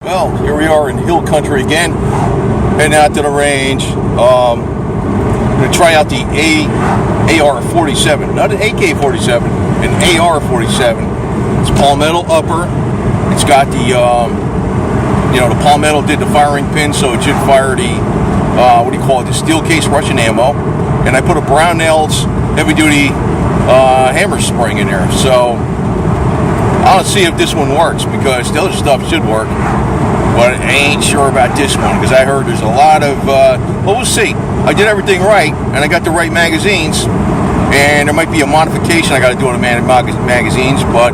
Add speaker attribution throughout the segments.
Speaker 1: Well, here we are in hill country again, heading out to the range. I'm going to try out the AR47, not an AK-47, an AR47. It's palmetto upper. It's got the, the palmetto did the firing pin, so it should fire the, the steel case Russian ammo. And I put a Brownell's heavy duty hammer spring in there. So I'll see if this one works, because the other stuff should work. But I ain't sure about this one, because I heard there's a lot of, well, we'll see. I did everything right, and I got the right magazines, and there might be a modification I got to do on the magazines, but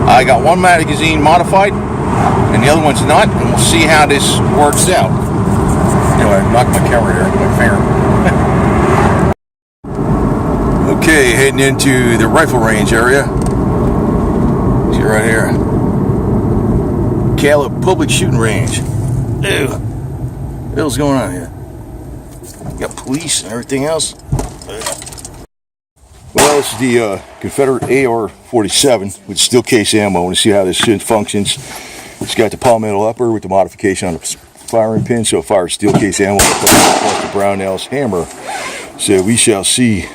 Speaker 1: I got one magazine modified, and the other one's not, and we'll see how this works out. Anyway, I knocked my camera here with my finger. Okay, heading into the rifle range area. See right here. Caleb Public Shooting Range. Ew. What the hell's going on here? Got police and everything else. Well, this is the Confederate AR47 with steel case ammo. I want to see how this shit functions. It's got the palmetto upper with the modification on the firing pin, so it fires steel case ammo plus the Brownell's hammer. So we shall see.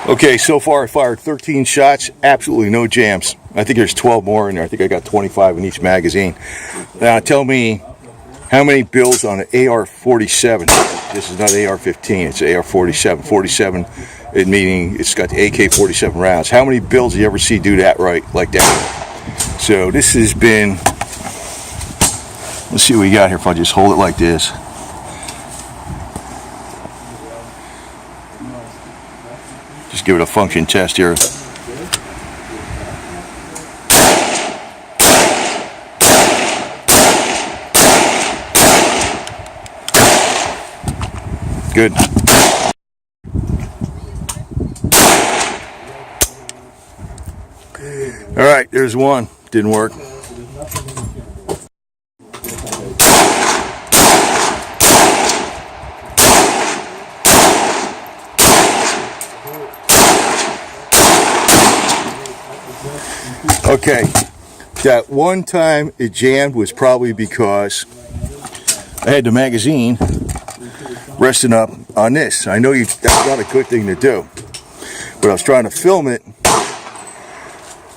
Speaker 1: Okay, so far I fired 13 shots, absolutely no jams. I think there's 12 more in there. I think I got 25 in each magazine. Now tell me how many bills on an AR-47. This is not AR-15, it's AR-47. 47, meaning it's got the AK-47 rounds. How many bills do you ever see do that right, like that? So this has been, let's see what we got here if I just hold it like this. Just give it a function test here. Good. All right, there's one. Didn't work. Okay, that one time it jammed was probably because I had the magazine resting up on this. I know that's not a good thing to do, but I was trying to film it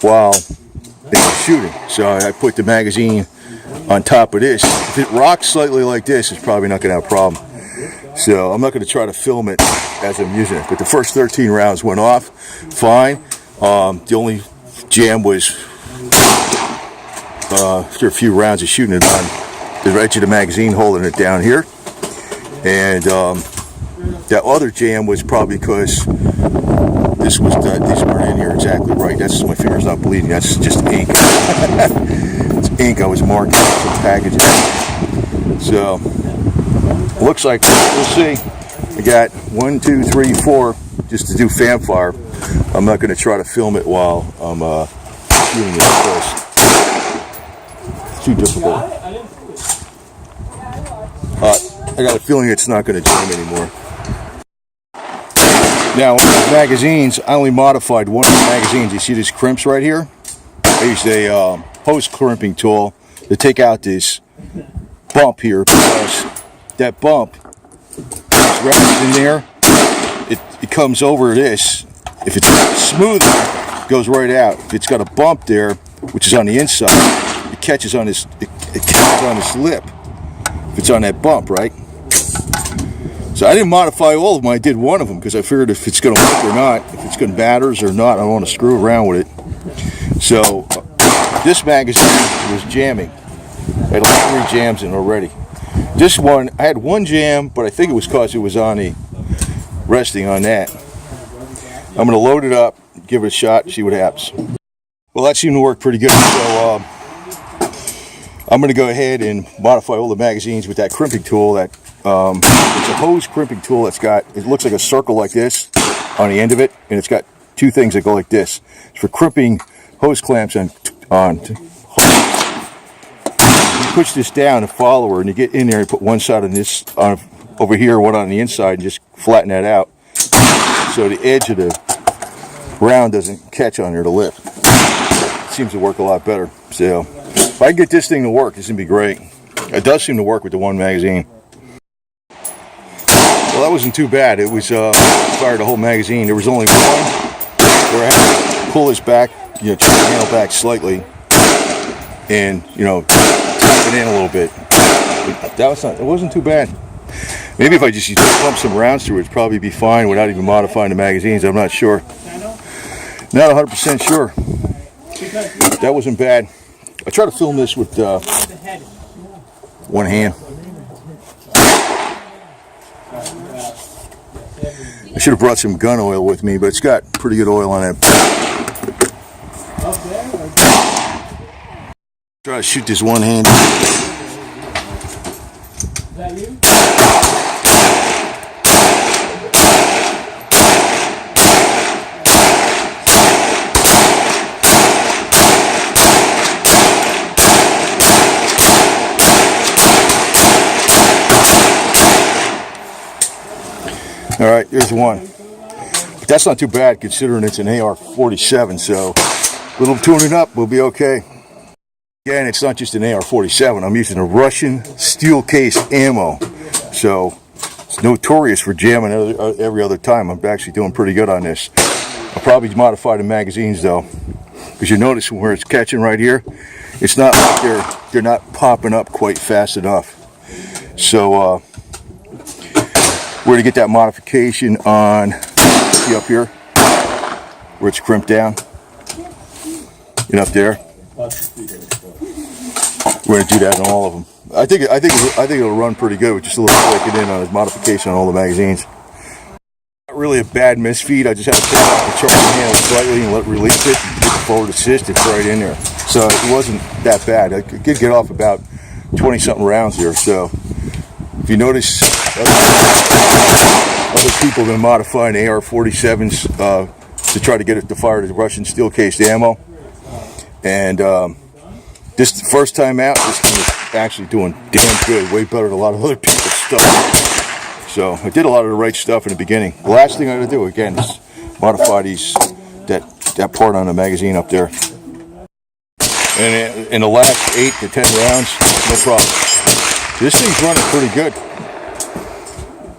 Speaker 1: while it was shooting. So I put the magazine on top of this. If it rocks slightly like this, it's probably not going to have a problem. So I'm not going to try to film it as I'm using it. But the first 13 rounds went off fine. The only jam was after a few rounds of shooting it on the edge of the magazine, holding it down here. And that other jam was probably because these weren't in here exactly right. That's my finger's not bleeding. That's just ink. It's ink I was marking some packages. So looks like we'll see. I got 1, 2, 3, 4 just to do fan fire. I'm not going to try to film it while I'm shooting it first. It's too difficult. I got a feeling it's not going to jam anymore. Now, with these magazines, I only modified one of the magazines. You see these crimps right here? I used a hose crimping tool to take out this bump here, because that bump is wrapped in there. It comes over this. If it's smooth, it goes right out. If it's got a bump there, which is on the inside, it catches on this. It catches on this lip. If it's on that bump, right? So I didn't modify all of them. I did one of them because I figured if it's going to work or not, if it's going to batters or not, I don't want to screw around with it. So this magazine was jamming. I had like 3 jams in already. This one, I had 1 jam, but I think it was because it was on the resting on that. I'm going to load it up, give it a shot, see what happens. Well, that seemed to work pretty good. So I'm going to go ahead and modify all the magazines with that crimping tool. That it's a hose crimping tool that's got, it looks like a circle like this on the end of it, and it's got 2 things that go like this. It's for crimping hose clamps on hose. You push this down, a follower, and you get in there and put one side on this over here, one on the inside, and just flatten that out so the edge of the round doesn't catch on there, the lip. It seems to work a lot better. So if I I get this thing to work, it's gonna be great. It does seem to work with the one magazine. Well, that wasn't too bad. It was fired the whole magazine. There was only one where I had to pull this back, you know, turn the handle back slightly, and you know, tap it in a little bit. But that was not. It wasn't too bad. Maybe if I just pump some rounds through it, it'd probably be fine without even modifying the magazines. I'm not sure. Not 100% sure. That wasn't bad. I try to film this with one hand. I should have brought some gun oil with me, but it's got pretty good oil on it. Try to shoot this one hand. All right, there's one. But that's not too bad considering it's an AR47, so a little tuning up, we'll be okay. Again, it's not just an AR47. I'm using a Russian steel case ammo, so it's notorious for jamming every other time. I'm actually doing pretty good on this. I'll probably modify the magazines though, because you notice where it's catching right here, it's not like they're not popping up quite fast enough. So we're going to get that modification on, see up here, where it's crimped down, and up there. We're going to do that on all of them. I think it'll run pretty good with just a little flicking in on his modification on all the magazines. Not really a bad misfeed. I just had to pull out the charging handle slightly and let it release it. And get the forward assist, it's right in there. So it wasn't that bad. I did get off about 20-something rounds here. So if you notice, other people have been modifying AR-47s to try to get it to fire the Russian steel cased ammo. And this is the first time out. This thing is actually doing damn good, way better than a lot of other people's stuff. So I did a lot of the right stuff in the beginning. The last thing I had to do again is modify that part on the magazine up there. And in the last 8 to 10 rounds, no problem. This thing's running pretty good.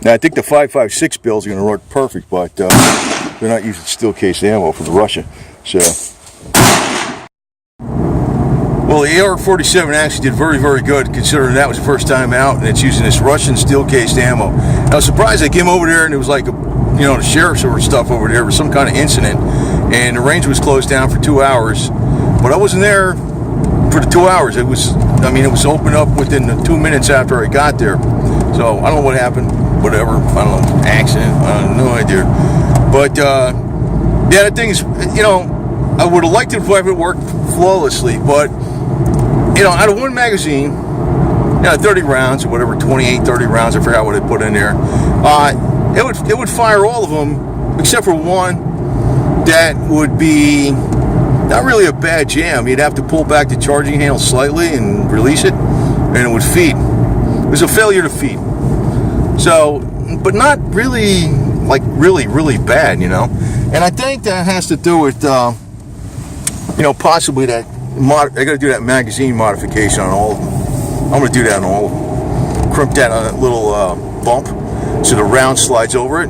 Speaker 1: Now I think the 5.56 bills are going to work perfect, but they're not using steel case ammo for the Russia. So, well, the AR-47 actually did very, very good, considering that was the first time out, and it's using this Russian steel case ammo. I was surprised. I came over there, and it was like, the sheriff's or stuff over there was some kind of incident, and the range was closed down for 2 hours, but I wasn't there for the 2 hours. It was opened up within the 2 minutes after I got there. So I don't know what happened, whatever, I don't know, accident, I have no idea. But yeah, the thing is, I would have liked it if it worked flawlessly, but out of one magazine, 30 rounds or whatever, 28, 30 rounds, I forgot what I put in there, it would fire all of them except for one that would be not really a bad jam. You'd have to pull back the charging handle slightly and release it, and it would feed. It was a failure to feed. So, but not really, like really, really bad, And I think that has to do with, possibly that I got to do that magazine modification on all of them. I'm going to do that on all of them. Crimp that little bump so the round slides over it.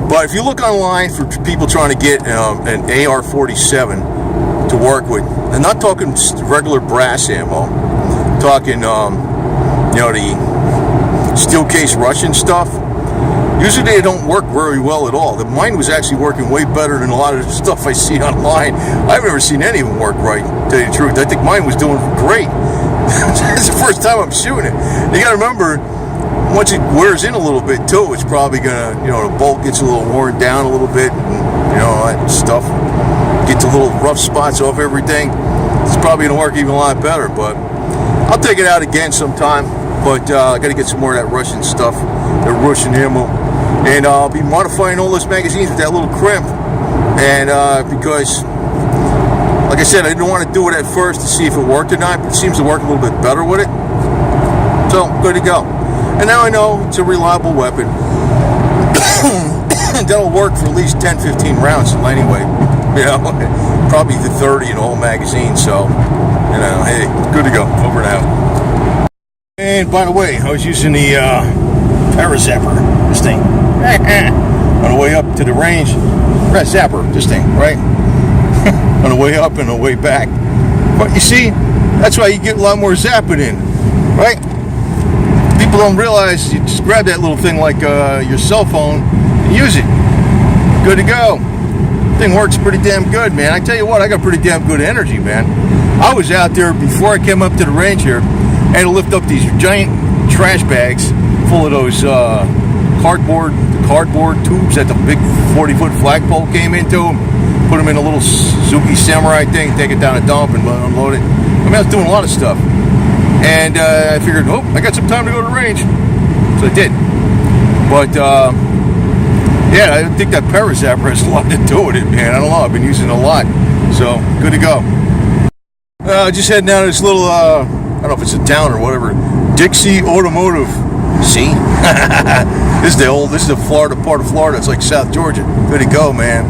Speaker 1: But if you look online for people trying to get an AR-47 to work with, I'm not talking regular brass ammo, I'm talking the steel case Russian stuff. Usually they don't work very well at all. Mine was actually working way better than a lot of the stuff I see online. I've never seen any of them work right, to tell you the truth. I think mine was doing great. It's the first time I'm shooting it. You gotta remember, once it wears in a little bit too, it's probably gonna, the bolt gets a little worn down a little bit, and all that stuff. Get the little rough spots off everything. It's probably gonna work even a lot better, but I'll take it out again sometime. But I gotta get some more of that Russian stuff, the Russian ammo. And I'll be modifying all those magazines with that little crimp. And because, like I said, I didn't want to do it at first to see if it worked or not, but it seems to work a little bit better with it. So, good to go. And now I know it's a reliable weapon. That'll work for at least 10-15 rounds anyway. Probably the 30 in the whole magazine. So, You know, hey, good to go. Over and out. And by the way, I was using the AR47, this thing. On the way up to the range, zapper, this thing, right? On the way up and the way back. But you see, that's why you get a lot more zapping in, right? People don't realize you just grab that little thing like your cell phone and use it. Good to go. Thing works pretty damn good, man. I tell you what, I got pretty damn good energy, man. I was out there before I came up to the range here. I had to lift up these giant trash bags full of those cardboard tubes that the big 40-foot flagpole came into. Put them in a little Suzuki Samurai thing, take it down a dump and unload it. I mean, I was doing a lot of stuff. And I figured, oh, I got some time to go to the range. So I did. But, yeah, I think that Zapper has a lot to do with it, man. I don't know. I've been using it a lot. So, good to go. Just heading down to this little, I don't know if it's a town or whatever, Dixie Automotive. See? This is the Florida part of Florida. It's like South Georgia. Good to go, man.